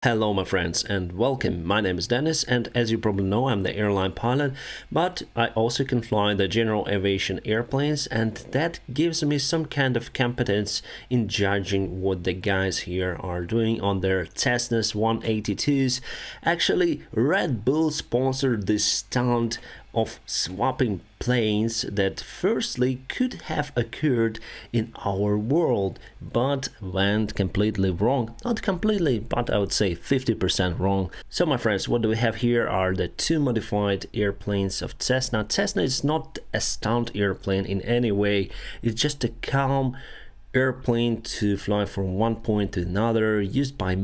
Hello my friends and welcome. My name is Dennis and as you probably know I'm the airline pilot, but I also can fly the general aviation airplanes, and that gives me some kind of competence in judging what the guys here are doing on their Cessnas 182s. Actually, Red Bull sponsored this stunt of swapping planes that firstly could have occurred in our world but went completely wrong. Not completely, but I would say 50% wrong. So my friends, what do we have here are the two modified airplanes of Cessna. Cessna is not a stunt airplane in any way. It's just a calm airplane to fly from one point to another, used by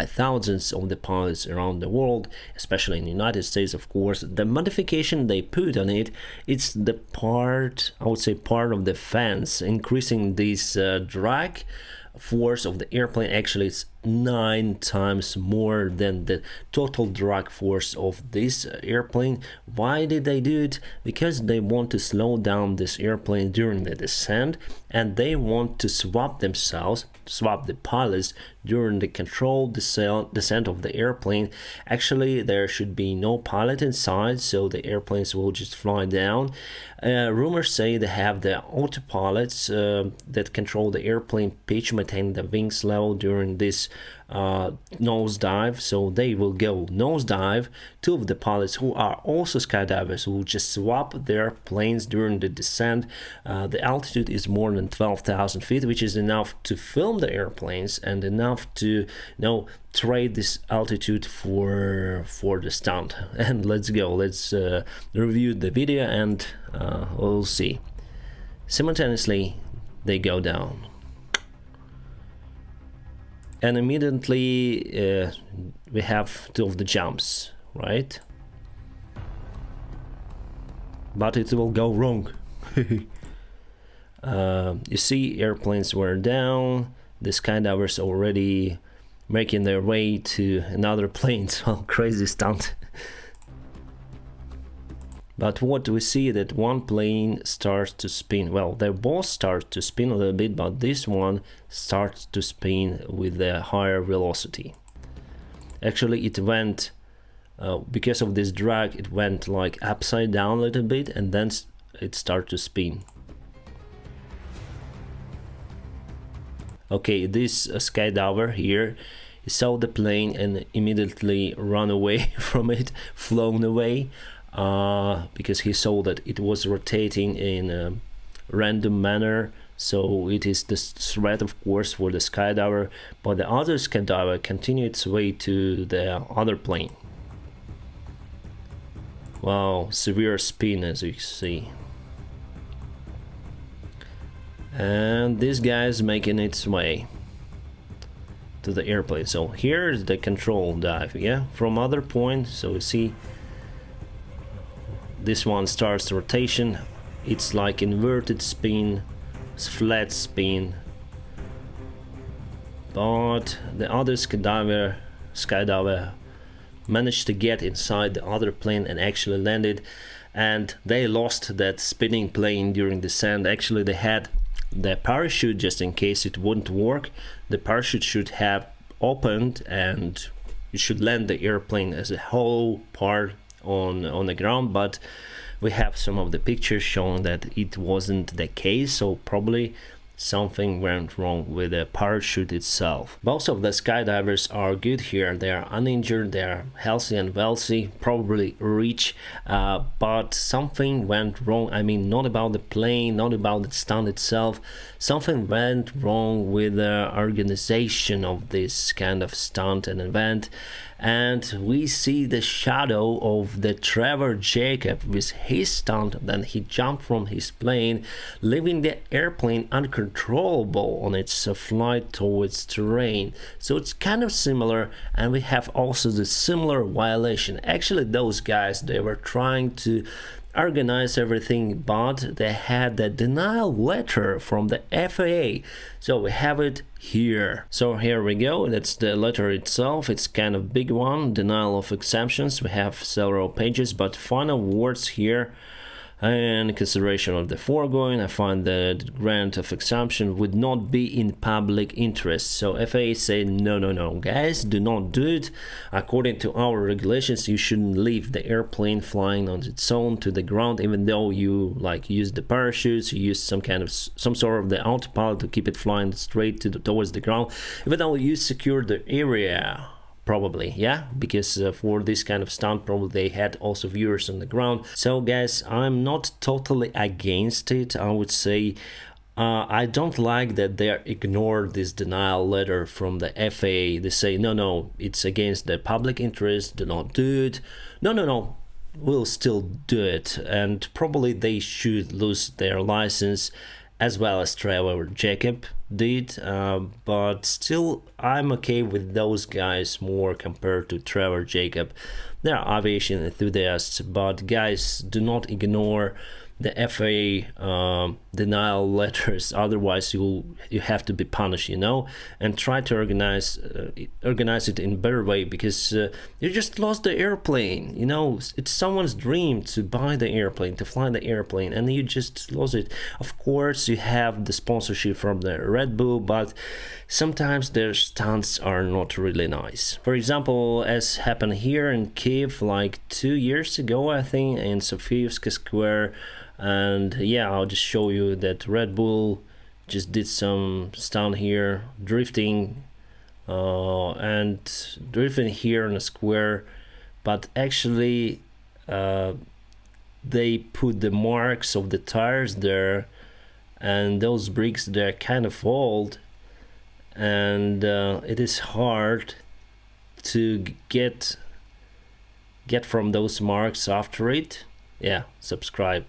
thousands of the pilots around the world, especially in the United States, of course. The modification they put on it, it's the part, I would say, part of the fans, increasing this drag force of the airplane. Actually, it's 9 times more than the total drag force of this airplane. Why did they do it? Because they want to slow down this airplane during the descent, and they want to swap the pilots during the controlled descent of the airplane. Actually, there should be no pilot inside, so the airplanes will just fly down. Rumors say they have the autopilots that control the airplane pitch, maintain the wings level during this nosedive, so they will go nosedive. Two of the pilots who are also skydivers will just swap their planes during the descent. The altitude is more than 12,000 feet, which is enough to film the airplanes and enough to trade this altitude for the stunt. And let's review the video and we'll see. Simultaneously they go down, and immediately we have two of the jumps, right? But it will go wrong. You see, airplanes were down, the skydivers already making their way to another plane. So crazy stunt. But what we see that one plane starts to spin. Well, they both start to spin a little bit, but this one starts to spin with a higher velocity. Actually, it went, because of this drag, it went like upside down a little bit, and then it started to spin. Okay, this skydiver here, he saw the plane and immediately ran away from it, flown away. Because he saw that it was rotating in a random manner, so it is the threat, of course, for the skydiver. But the other skydiver continued its way to the other plane. Wow, severe spin, as you see. And this guy is making its way to the airplane. So here is the control dive, yeah, from other point. So you see, this one starts rotation. It's like inverted spin, flat spin. But the other skydiver managed to get inside the other plane and actually landed, and they lost that spinning plane during descent. Actually, they had the parachute just in case it wouldn't work. The parachute should have opened and you should land the airplane as a whole part on the ground, but we have some of the pictures showing that it wasn't the case, so probably something went wrong with the parachute itself. Most of the skydivers are good here. They are uninjured, they are healthy and wealthy, probably rich, but something went wrong. I mean, not about the plane, not about the stunt itself. Something went wrong with the organization of this kind of stunt and event. And we see the shadow of the Trevor Jacob with his stunt. Then he jumped from his plane, leaving the airplane uncontrollable on its flight towards terrain. So it's kind of similar, and we have also the similar violation. Actually, those guys, they were trying to organize everything, but they had the denial letter from the FAA. So we have it here. So here we go. That's the letter itself. It's kind of big one. Denial of exemptions. We have several pages, but final words here In consideration of the foregoing, I find that grant of exemption would not be in public interest. So FAA say no, guys, do not do it. According to our regulations, you shouldn't leave the airplane flying on its own to the ground, even though you like use the parachutes, you use some sort of the autopilot to keep it flying straight towards the ground, even though you secure the area. Probably, yeah, because for this kind of stunt, probably they had also viewers on the ground. So guys, I'm not totally against it. I would say I don't like that they ignored this denial letter from the FAA. They say no, it's against the public interest, do not do it. No, we'll still do it, and probably they should lose their license, as well as Trevor Jacob did, but still I'm okay with those guys more compared to Trevor Jacob. They're aviation enthusiasts, but guys, do not ignore the FAA denial letters, otherwise you have to be punished, and try to organize it in a better way, because you just lost the airplane. It's someone's dream to buy the airplane, to fly the airplane, and you just lost it. Of course you have the sponsorship from the Red Bull, but sometimes their stunts are not really nice. For example, as happened here in Kiev like 2 years ago, I think, in Sofievsky Square. And yeah, I'll just show you that Red Bull just did some stunt here, drifting here in a square, but actually they put the marks of the tires there, and those bricks, they're kind of old, and it is hard to get from those marks after it. Yeah, subscribe.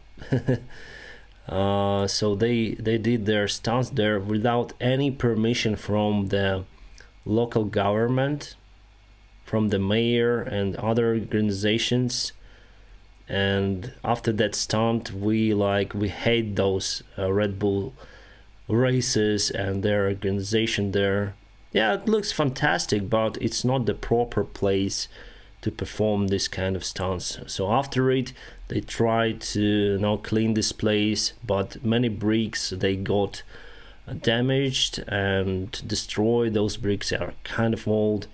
So they did their stunts there without any permission from the local government, from the mayor and other organizations. And after that stunt, we hate those Red Bull races and their organization there. Yeah, it looks fantastic, but it's not the proper place to perform this kind of stunts. So after it, they tried to clean this place, but many bricks, they got damaged and destroyed. Those bricks are kind of old,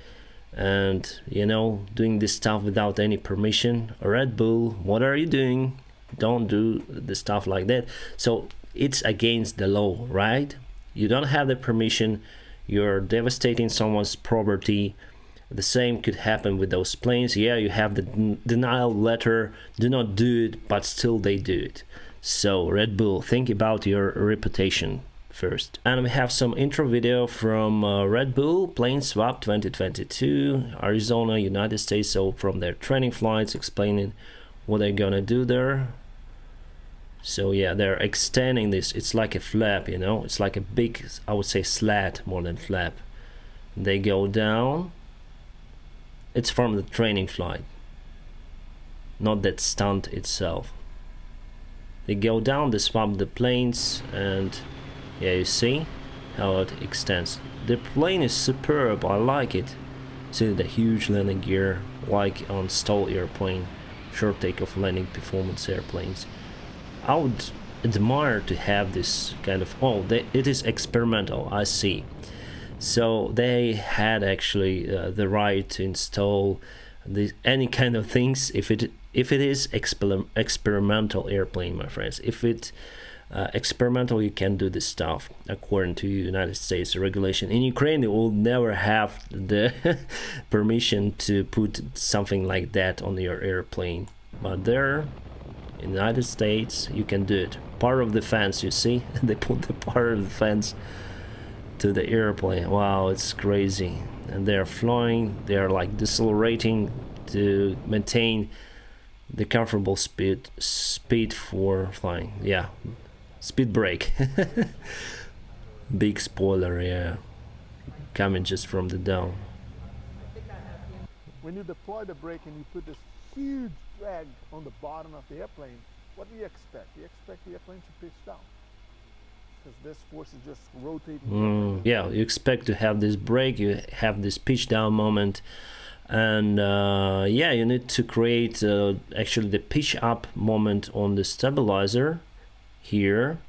and doing this stuff without any permission. Red Bull, what are you doing? Don't do the stuff like that. So it's against the law, right? You don't have the permission, you're devastating someone's property. The same could happen with those planes. Yeah, you have the denial letter, do not do it, but still they do it. So Red Bull, think about your reputation first. And we have some intro video from Red Bull Plane Swap 2022, Arizona, United States. So from their training flights, explaining what they're gonna do there. So yeah, they're extending this. It's like a flap, it's like a big, I would say, slat more than flap. They go down. It's from the training flight, not that stunt itself. They go down, they swap the planes, and yeah, you see how it extends. The plane is superb, I like it. See the huge landing gear, like on STOL airplane, short takeoff landing performance airplanes. I would admire to have this kind of, it is experimental, I see. So they had actually the right to install any kind of things if it is experimental airplane, my friends. If it experimental, you can do this stuff according to United States regulation. In Ukraine, they will never have the permission to put something like that on your airplane, but there in the United States you can do it. Part of the fence, you see, they put the part of the fence to the airplane. Wow, it's crazy. And they're flying, they're like decelerating to maintain the comfortable speed for flying. Yeah, speed brake. Big spoiler, yeah, coming just from the down. When you deploy the brake and you put this huge drag on the bottom of the airplane, what do you expect? You expect the airplane to pitch down, because this force is just rotating. Yeah, you expect to have this brake, you have this pitch down moment, And yeah, you need to create actually the pitch up moment on the stabilizer here.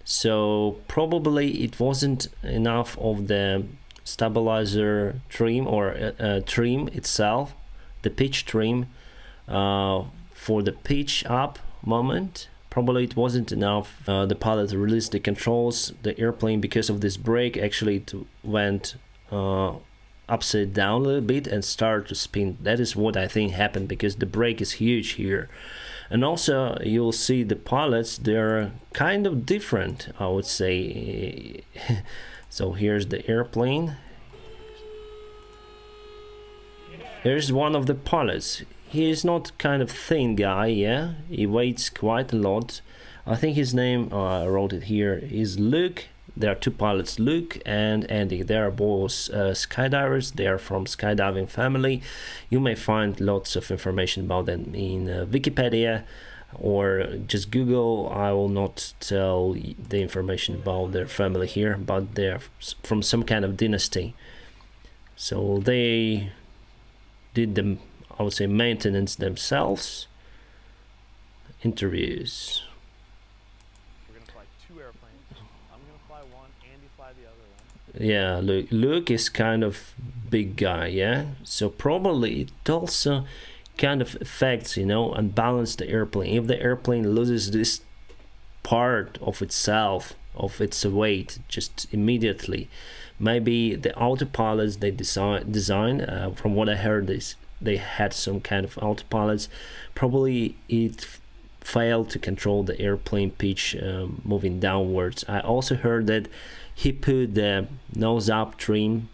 So probably it wasn't enough of the stabilizer trim or trim itself, the pitch trim for the pitch up moment. Probably it wasn't enough. The pilot released the controls. The airplane, because of this brake, actually it went upside down a little bit and started to spin. That is what I think happened, because the brake is huge here. And also you'll see the pilots, they're kind of different, I would say. So here's the airplane. Here's one of the pilots. He is not kind of thin guy, yeah, he weighs quite a lot. I think his name, I wrote it here, is Luke. There are two pilots, Luke and Andy. They are both skydivers. They are from skydiving family. You may find lots of information about them in Wikipedia or just Google. I will not tell the information about their family here, but they're from some kind of dynasty. So they did the, I would say, maintenance themselves. Interviews. Yeah, Luke is kind of big guy, yeah, so probably it also kind of affects, you know, and balance the airplane. If the airplane loses this part of itself, of its weight, just immediately, maybe the autopilots they design from what I heard, they had some kind of autopilots, probably it failed to control the airplane pitch moving downwards. I also heard that he put the nose up trim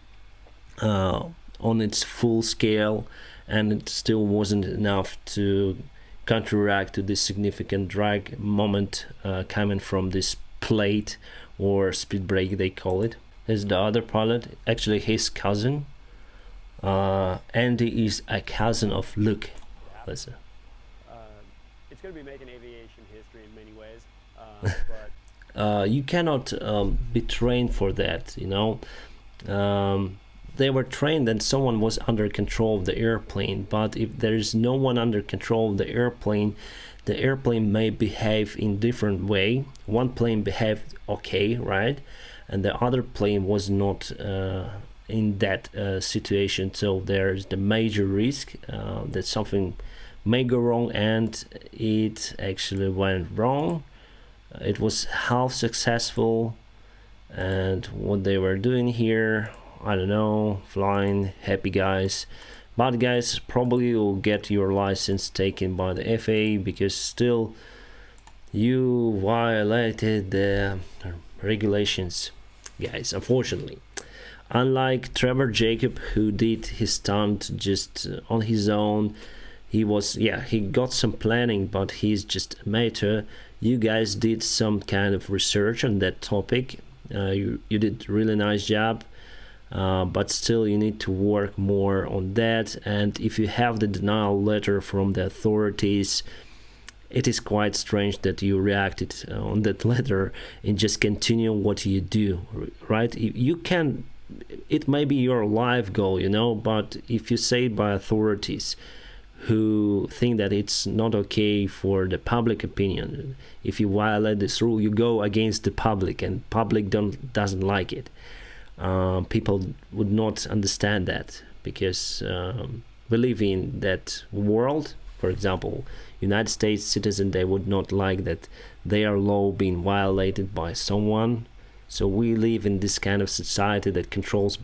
on its full scale, and it still wasn't enough to counteract to this significant drag moment coming from this plate or speed brake, they call it. There's the other pilot, actually his cousin. Andy is a cousin of Luke. Listen. It's going to be making aviation history in many ways, but you cannot be trained for that, you know. They were trained and someone was under control of the airplane, but if there is no one under control of the airplane may behave in different way. One plane behaved okay, right, and the other plane was not in that situation. So there's the major risk that something may go wrong, and it actually went wrong. It was half successful, and what they were doing here, I don't know, flying, happy guys. But guys, probably you'll get your license taken by the FAA because still you violated the regulations, guys, unfortunately. Unlike Trevor Jacob, who did his stunt just on his own, he got some planning, but he's just amateur. You guys did some kind of research on that topic. You did a really nice job, but still you need to work more on that. And if you have the denial letter from the authorities, it is quite strange that you reacted on that letter and just continue what you do, right? You can, it may be your life goal, you know, but if you say it by authorities who think that it's not okay for the public opinion, if you violate this rule, you go against the public, and public doesn't like it. People would not understand that because we live in that world. For example, United States citizen, they would not like that their law being violated by someone. So we live in this kind of society that controlled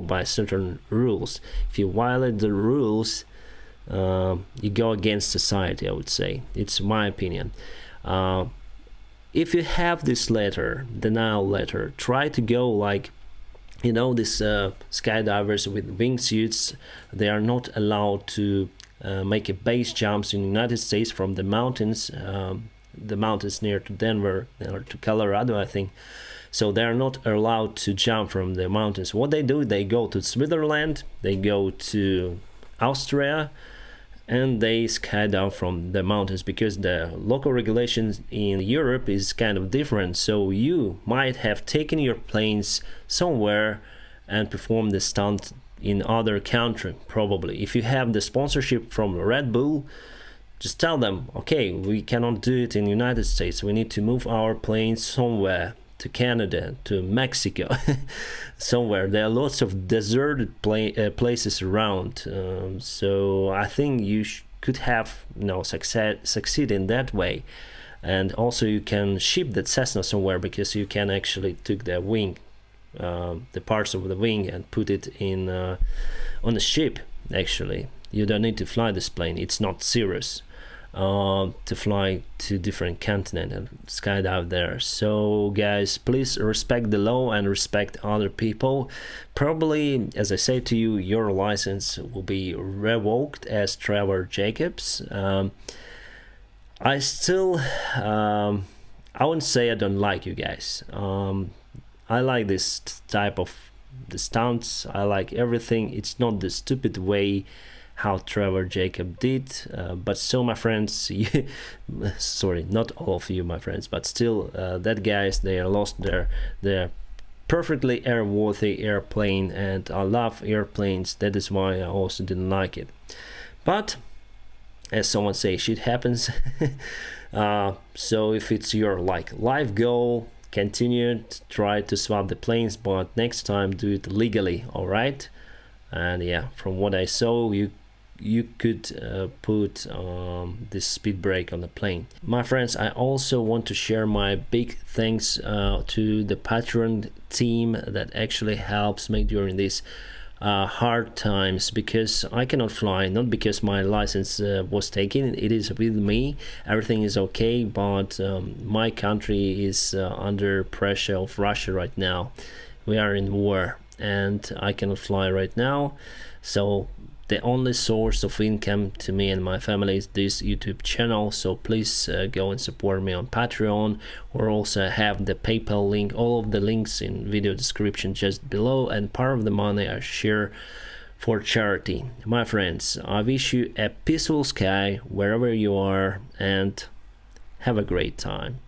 by certain rules. If you violate the rules, you go against society, I would say. It's my opinion. If you have this letter, denial letter, try to go like, you know, these skydivers with wingsuits, they are not allowed to make a base jumps in the United States from the mountains near to Denver or to Colorado, I think. So they are not allowed to jump from the mountains. What they do, they go to Switzerland, they go to Austria, and they skydive from the mountains because the local regulations in Europe is kind of different. So you might have taken your planes somewhere and performed the stunt in other country. Probably if you have the sponsorship from Red Bull, just tell them, okay, we cannot do it in the United States, we need to move our planes somewhere, to Canada, to Mexico, somewhere. There are lots of deserted places around, so I think you could have, succeed in that way. And also you can ship that Cessna somewhere, because you can actually take the wing, the parts of the wing, and put it in on a ship. Actually, you don't need to fly this plane, it's not serious to fly to different continent and skydive there. So guys, please respect the law and respect other people. Probably, as I say to you, your license will be revoked as Trevor Jacobs. I still I wouldn't say I don't like you guys. I like this type of the stunts, I like everything. It's not the stupid way how Trevor Jacob did, but still, my friends, sorry, not all of you, my friends, but still, that guys, they are lost their perfectly airworthy airplane, and I love airplanes. That is why I also didn't like it. But as someone say, shit happens. So if it's your life goal, continue to try to swap the planes, but next time do it legally, all right? And yeah, from what I saw, you could put this speed brake on the plane. My friends, I also want to share my big thanks to the Patreon team that actually helps me during these hard times, because I cannot fly, not because my license was taken, it is with me, everything is okay, but my country is under pressure of Russia right now. We are in war and I cannot fly right now, so the only source of income to me and my family is this YouTube channel. So please go and support me on Patreon, or also have the PayPal link, all of the links in video description just below, and part of the money I share for charity. My friends, I wish you a peaceful sky wherever you are, and have a great time.